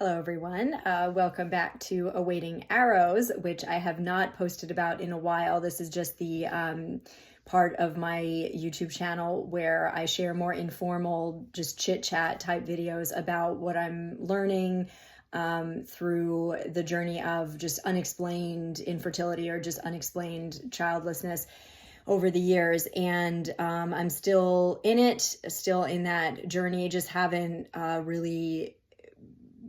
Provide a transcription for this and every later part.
Hello, everyone. Welcome back to Awaiting Arrows, which I have not posted about in a while. This is just the part of my YouTube channel where I share more informal, just chit chat type videos about what I'm learning through the journey of just unexplained infertility or just unexplained childlessness over the years. And I'm still in it, still in that journey, just haven't really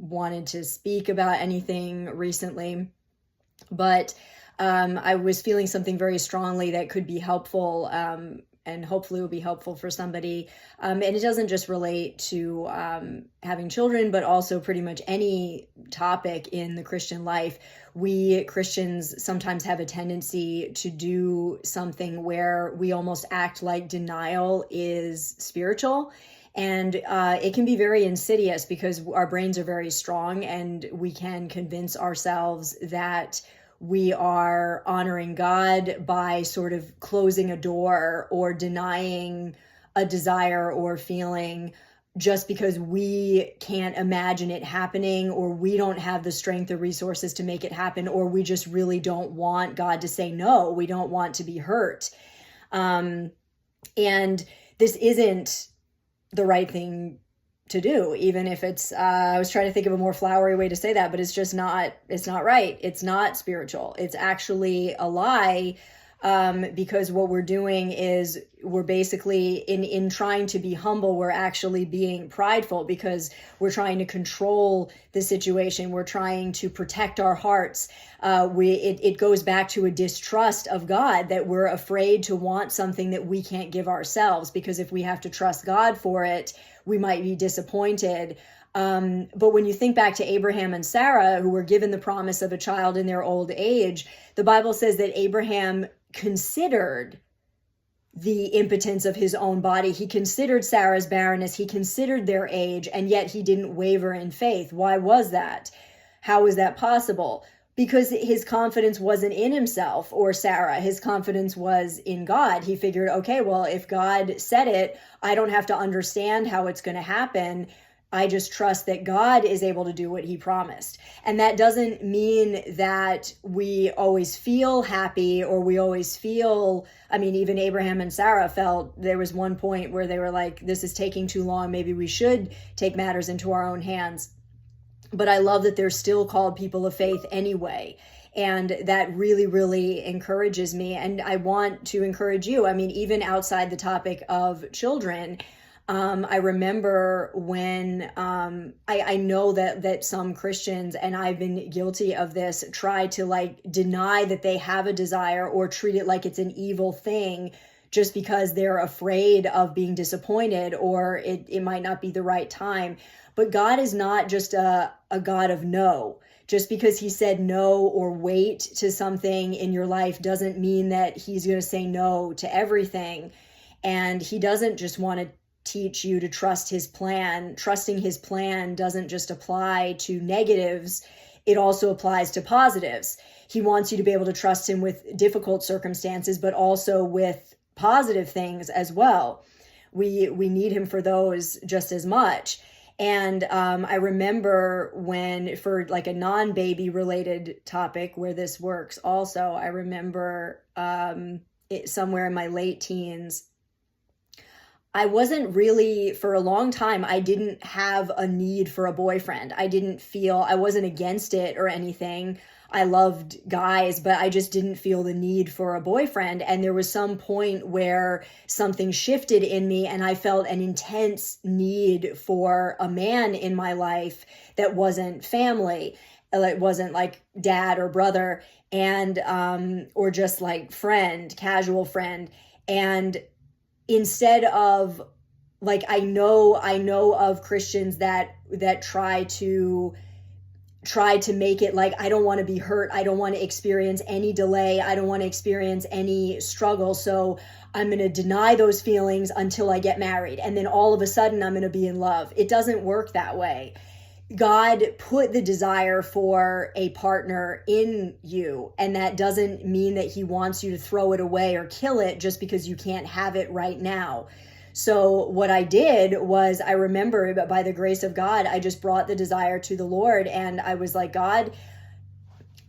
wanted to speak about anything recently, but I was feeling something very strongly that could be helpful, and hopefully will be helpful for somebody. And it doesn't just relate to having children, but also pretty much any topic in the Christian life. We Christians sometimes have a tendency to do something where we almost act like denial is spiritual. And it can be very insidious because our brains are very strong and we can convince ourselves that we are honoring God by sort of closing a door or denying a desire or feeling just because we can't imagine it happening, or we don't have the strength or resources to make it happen, or we just really don't want God to say no. We don't want to be hurt. And this isn't the right thing to do, even if it's, I was trying to think of a more flowery way to say that, but it's just not, it's not right. It's not spiritual. It's actually a lie, because what we're doing is we're basically in trying to be humble, we're actually being prideful because we're trying to control the situation. We're trying to protect our hearts. It goes back to a distrust of God, that we're afraid to want something that we can't give ourselves, because if we have to trust God for it, we might be disappointed. But when you think back to Abraham and Sarah, who were given the promise of a child in their old age, the Bible says that Abraham considered the impotence of his own body. He considered Sarah's barrenness. He considered their age, and yet he didn't waver in faith. Why was that? How is that possible? Because his confidence wasn't in himself or Sarah. His confidence was in God. He figured, okay, well, if God said it, I don't have to understand how it's going to happen. I just trust that God is able to do what he promised. And that doesn't mean that we always feel happy or we always feel, I mean, even Abraham and Sarah felt there was one point where they were like, this is taking too long. Maybe we should take matters into our own hands. But I love that they're still called people of faith anyway. And that really, really encourages me. And I want to encourage you. I mean, even outside the topic of children, I remember when I know that some Christians, and I've been guilty of this, try to like deny that they have a desire or treat it like it's an evil thing just because they're afraid of being disappointed or it might not be the right time. But God is not just a God of no. Just because he said no or wait to something in your life doesn't mean that he's going to say no to everything. And he doesn't just want to teach you to trust his plan. Trusting his plan doesn't just apply to negatives, it also applies to positives. He wants you to be able to trust him with difficult circumstances, but also with positive things as well. We need him for those just as much. And I remember when, for like a non-baby related topic where this works also, I remember somewhere in my late teens, I wasn't really, for a long time, I didn't have a need for a boyfriend. I wasn't against it or anything. I loved guys, but I just didn't feel the need for a boyfriend. And there was some point where something shifted in me and I felt an intense need for a man in my life that wasn't family. It wasn't like dad or brother, and or just like friend, casual friend. And instead of like, I know of Christians that try to make it like, I don't want to be hurt. I don't want to experience any delay. I don't want to experience any struggle. So I'm going to deny those feelings until I get married. And then all of a sudden I'm going to be in love. It doesn't work that way. God put the desire for a partner in you, and that doesn't mean that he wants you to throw it away or kill it just because you can't have it right now. So what I did was, I remember, but by the grace of God, I just brought the desire to the Lord, and I was like, God,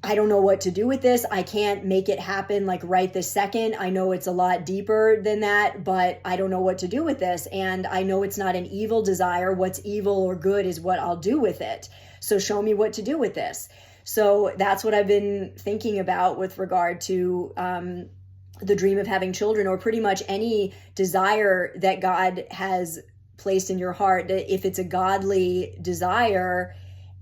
I don't know what to do with this. I can't make it happen like right this second. I know it's a lot deeper than that, but I don't know what to do with this. And I know it's not an evil desire. What's evil or good is what I'll do with it. So show me what to do with this. So that's what I've been thinking about with regard to the dream of having children, or pretty much any desire that God has placed in your heart. If it's a godly desire,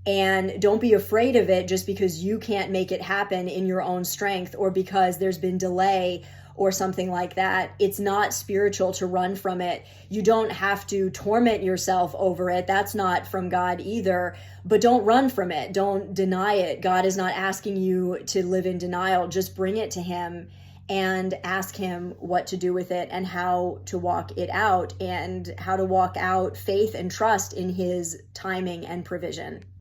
and don't be afraid of it just because you can't make it happen in your own strength, or because there's been delay or something like that. It's not spiritual to run from it. You don't have to torment yourself over it. That's not from God either. But don't run from it. Don't deny it. God is not asking you to live in denial. Just bring it to Him and ask Him what to do with it and how to walk it out, and how to walk out faith and trust in His timing and provision.